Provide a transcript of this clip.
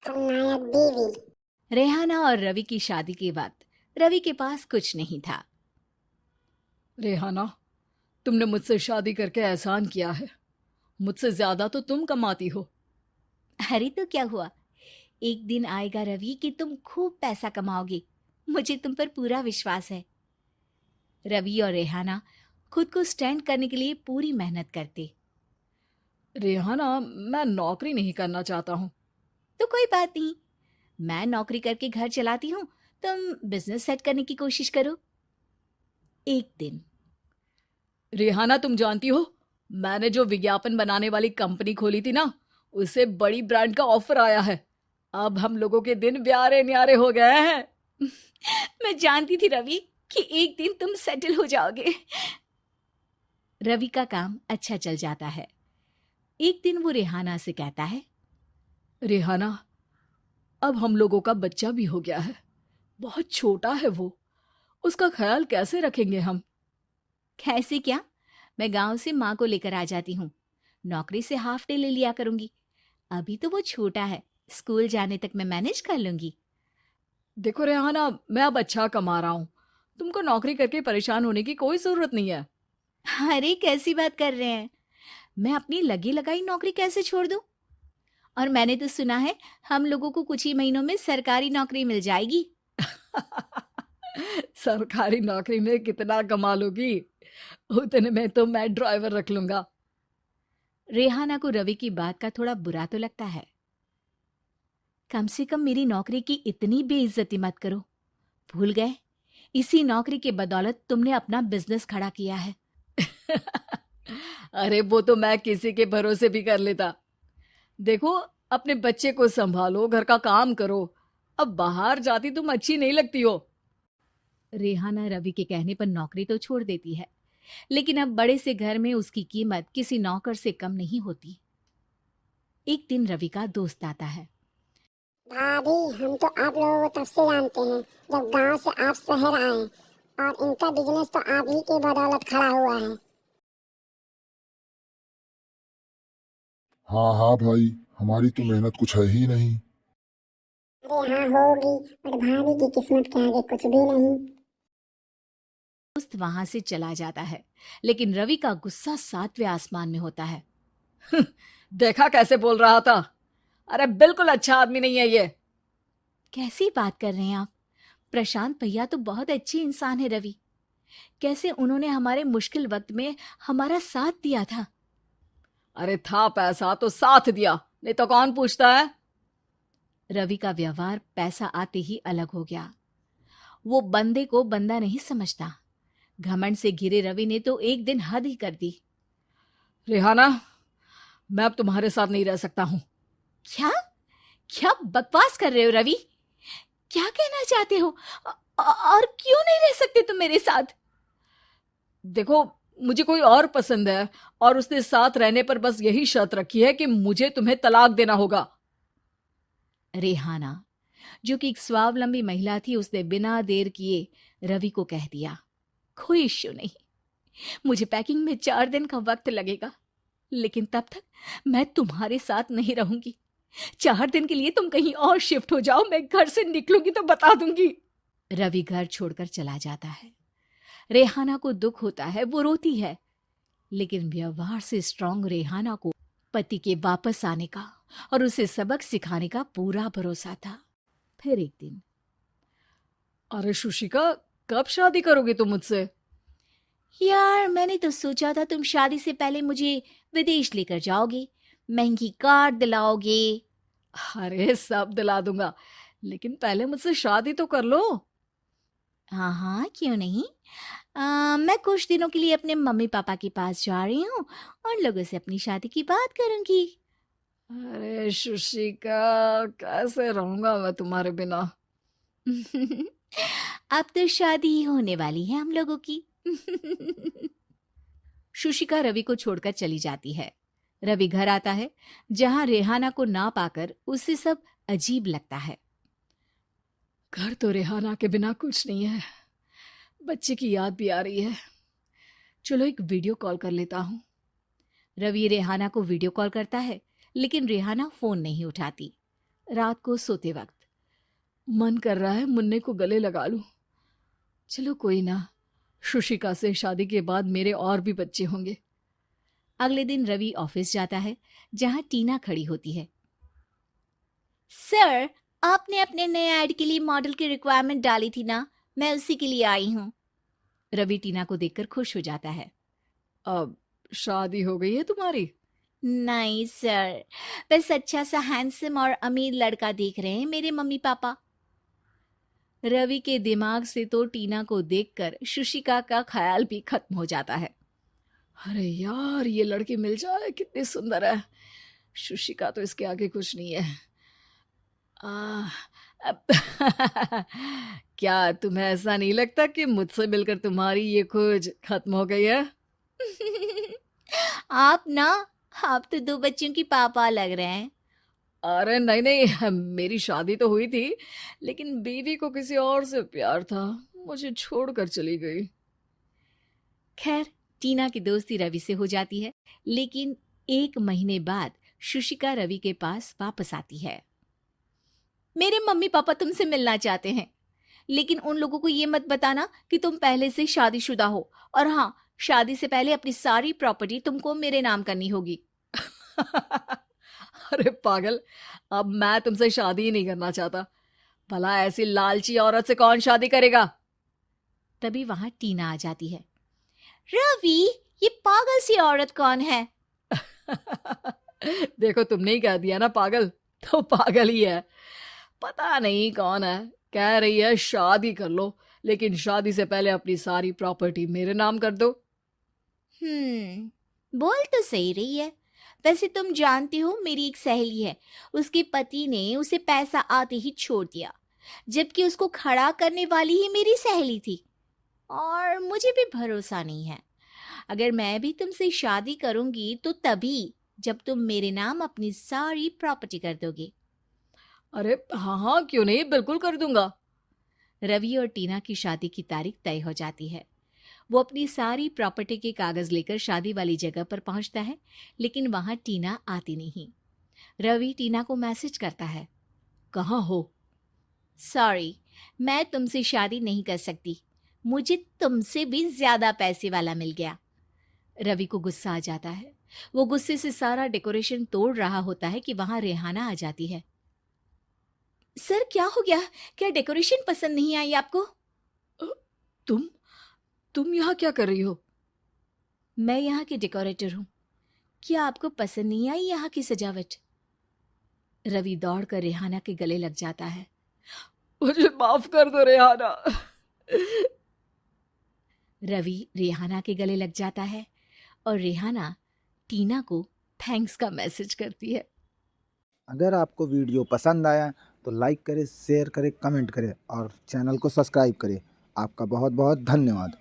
खलनायक बीवी। रेहाना और रवि की शादी के बाद रवि के पास कुछ नहीं था। रेहाना, तुमने मुझसे शादी करके एहसान किया है। मुझसे ज्यादा तो तुम कमाती हो। अरे तो क्या हुआ, एक दिन आएगा रवि कि तुम खूब पैसा कमाओगे। मुझे तुम पर पूरा विश्वास है। रवि और रेहाना खुद को स्टैंड करने के लिए पूरी मेहनत करते। रेहाना, मैं नौकरी नहीं करना चाहता हूँ। तो कोई बात नहीं, मैं नौकरी करके घर चलाती हूँ, तुम बिजनेस सेट करने की कोशिश करो। एक दिन रेहाना, तुम जानती हो, मैंने जो विज्ञापन बनाने वाली कंपनी खोली थी ना, उसे बड़ी ब्रांड का ऑफर आया है। अब हम लोगों के दिन ब्यारे न्यारे हो गए हैं। मैं जानती थी रवि कि एक दिन तुम सेटल हो जाओगे। रवि का काम अच्छा चल जाता है। एक दिन वो रेहाना से कहता है, रेहाना, अब हम लोगों का बच्चा भी हो गया है। बहुत छोटा है वो। उसका ख्याल कैसे रखेंगे हम? कैसे क्या, मैं गांव से माँ को लेकर आ जाती हूँ। नौकरी से हाफ डे ले लिया करूंगी। अभी तो वो छोटा है, स्कूल जाने तक मैं मैनेज कर लूंगी। देखो रेहाना, मैं अब अच्छा कमा रहा हूँ। तुमको नौकरी करके परेशान होने की कोई जरूरत नहीं है। अरे कैसी बात कर रहे हैं, मैं अपनी लगी लगाई नौकरी कैसे छोड़ दूं? और मैंने तो सुना है हम लोगों को कुछ ही महीनों में सरकारी नौकरी मिल जाएगी। सरकारी नौकरी में कितना कमा लोगी? उतने में तो मैं ड्राइवर रख लूंगा। रेहाना को रवि की बात का थोड़ा बुरा तो लगता है। कम से कम मेरी नौकरी की इतनी बेइज्जती मत करो। भूल गए, इसी नौकरी के बदौलत तुमने अपना बिजनेस खड़ा किया है। अरे वो तो मैं किसी के भरोसे भी कर लेता। देखो, अपने बच्चे को संभालो, घर का काम करो। अब बाहर जाती तुम अच्छी नहीं लगती हो। रेहाना रवि के कहने पर नौकरी तो छोड़ देती है, लेकिन अब बड़े से घर में उसकी कीमत किसी नौकर से कम नहीं होती। एक दिन रवि का दोस्त आता है। भाभी, हम तो आप लोगों को तब से जानते हैं जब गांव से आप शहर आए, और इनका बिजनेस तो आप ही की बदौलत खड़ा हुआ है। हाँ हाँ भाई, हमारी तो मेहनत कुछ है ही नहीं। अरे हाँ होगी, बट भाभी की किस्मत के आगे कुछ भी नहीं। दोस्त वहां से चला जाता है, लेकिन रवि का गुस्सा सातवें आसमान में होता है। देखा कैसे बोल रहा था? अरे बिल्कुल अच्छा आदमी नहीं है ये। कैसी बात कर रहे हैं आप? प्रशांत भैया तो बहुत अच्छे इंसान है रवि। कैसे उन्होंने हमारे मुश्किल वक्त में हमारा साथ दिया था। अरे था पैसा तो साथ दिया, नहीं तो कौन पूछता है? रवि का व्यवहार पैसा आते ही अलग हो गया। वो बंदे को बंदा नहीं समझता। घमंड से घिरे रवि ने तो एक दिन हद ही कर दी। रेहाना, मैं अब तुम्हारे साथ नहीं रह सकता हूँ। क्या क्या बकवास कर रहे हो रवि? क्या कहना चाहते हो? और क्यों नहीं रह सकते तुम मेरे साथ? देखो, मुझे कोई और पसंद है, और उसने साथ रहने पर बस यही शर्त रखी है कि मुझे तुम्हें तलाक देना होगा। रेहाना, जो कि एक स्वावलंबी महिला थी, उसने बिना देर किए रवि को कह दिया, कोई इश्यू नहीं, मुझे पैकिंग में 4 दिन का वक्त लगेगा, लेकिन तब तक मैं तुम्हारे साथ नहीं रहूंगी। 4 दिन के लिए तुम कहीं और शिफ्ट हो जाओ, मैं घर से निकलूंगी तो बता दूंगी। रवि घर छोड़कर चला जाता है। रेहाना को दुख होता है, वो रोती है, लेकिन व्यवहार से स्ट्रांग रेहाना को पति के वापस आने का और उसे सबक सिखाने का पूरा भरोसा था। फिर एक दिन, अरे शुशिका, कब शादी करोगे तुम मुझसे? यार मैंने तो सोचा था तुम शादी से पहले मुझे विदेश लेकर जाओगे, महंगी कार दिलाओगे। अरे सब दिला दूंगा, लेकिन पहले मुझसे शादी तो कर लो। हाँ हाँ, क्यों नहीं। मैं कुछ दिनों के लिए अपने मम्मी पापा के पास जा रही हूँ और लोगों से अपनी शादी की बात करूंगी। अरे शुशिका, कैसे रहूंगा मैं तुम्हारे बिना? अब तो शादी ही होने वाली है हम लोगों की। शुशिका रवि को छोड़कर चली जाती है। रवि घर आता है, जहां रेहाना को ना पाकर उसे सब अजीब लगता है। घर तो रेहाना के बिना कुछ नहीं है। बच्चे की याद भी आ रही है। चलो एक वीडियो कॉल कर लेता हूँ। रवि रेहाना को वीडियो कॉल करता है, लेकिन रेहाना फोन नहीं उठाती। रात को सोते वक्त। मन कर रहा है मुन्ने को गले लगा लूं। चलो कोई ना, शुशिका से शादी के बाद मेरे और भी बच्चे होंगे। अगले दिन रवि ऑफिस जाता है, जहां टीना खड़ी होती है। सर, आपने अपने नए ऐड के लिए मॉडल की रिक्वायरमेंट डाली थी ना, मैं उसी के लिए आई हूँ। रवि टीना को देखकर खुश हो जाता है। अब शादी हो गई है तुम्हारी? नहीं सर, बस अच्छा सा हैंडसम और अमीर लड़का देख रहे हैं मेरे मम्मी पापा। रवि के दिमाग से तो टीना को देखकर शुशिका का ख्याल भी खत्म हो जाता है। अरे यार, ये लड़की मिल जाए कितनी सुंदर है। शुशिका तो इसके आगे कुछ नहीं है। अब क्या तुम्हें ऐसा नहीं लगता कि मुझसे मिलकर तुम्हारी ये खोज खत्म हो गई है? आप तो 2 बच्चों की पापा लग रहे हैं। अरे नहीं नहीं, मेरी शादी तो हुई थी, लेकिन बीवी को किसी और से प्यार था, मुझे छोड़कर चली गई। खैर, टीना की दोस्ती रवि से हो जाती है, लेकिन 1 महीने बाद शुशिका रवि के पास वापस आती है। मेरे मम्मी पापा तुमसे मिलना चाहते हैं, लेकिन उन लोगों को ये मत बताना कि तुम पहले से शादीशुदा हो, और हाँ, शादी से पहले अपनी सारी प्रॉपर्टी तुमको मेरे नाम करनी होगी। अरे पागल, अब मैं तुमसे शादी ही नहीं करना चाहता। भला ऐसी लालची औरत से कौन शादी करेगा? तभी वहां टीना आ जाती है। रवि, ये पागल सी औरत कौन है? देखो, तुमने ही कह दिया ना पागल, तो पागल ही है। पता नहीं कौन है, कह रही है शादी कर लो, लेकिन शादी से पहले अपनी सारी प्रॉपर्टी मेरे नाम कर दो। बोल तो सही रही है। वैसे तुम जानती हो, मेरी एक सहेली है, उसके पति ने उसे पैसा आते ही छोड़ दिया, जबकि उसको खड़ा करने वाली ही मेरी सहेली थी। और मुझे भी भरोसा नहीं है। अगर मैं भी तुमसे शादी करूंगी तो तभी जब तुम मेरे नाम अपनी सारी प्रॉपर्टी कर दोगे। अरे हाँ हाँ, क्यों नहीं, बिल्कुल कर दूंगा। रवि और टीना की शादी की तारीख तय हो जाती है। वो अपनी सारी प्रॉपर्टी के कागज लेकर शादी वाली जगह पर पहुंचता है, लेकिन वहां टीना आती नहीं। रवि टीना को मैसेज करता है। कहाँ हो? सॉरी, मैं तुमसे शादी नहीं कर सकती, मुझे तुमसे भी ज्यादा पैसे वाला मिल गया। रवि को गुस्सा आ जाता है। वो गुस्से से सारा डेकोरेशन तोड़ रहा होता है कि वहां रेहाना आ जाती है। सर, क्या हो गया? क्या डेकोरेशन पसंद नहीं आई आपको? तुम यहाँ क्या कर रही हो? मैं यहाँ की डेकोरेटर हूँ। क्या आपको पसंद नहीं आई यहाँ की सजावट? रवि दौड़कर रेहाना के गले लग जाता है। मुझे माफ कर दो रेहाना। रवि रेहाना के गले लग जाता है और रेहाना टीना को थैंक्स का मैसेज करती है। अगर आपको वीडियो पसंद आया तो लाइक करें, शेयर करें, कमेंट करें और चैनल को सब्सक्राइब करें। आपका बहुत बहुत धन्यवाद।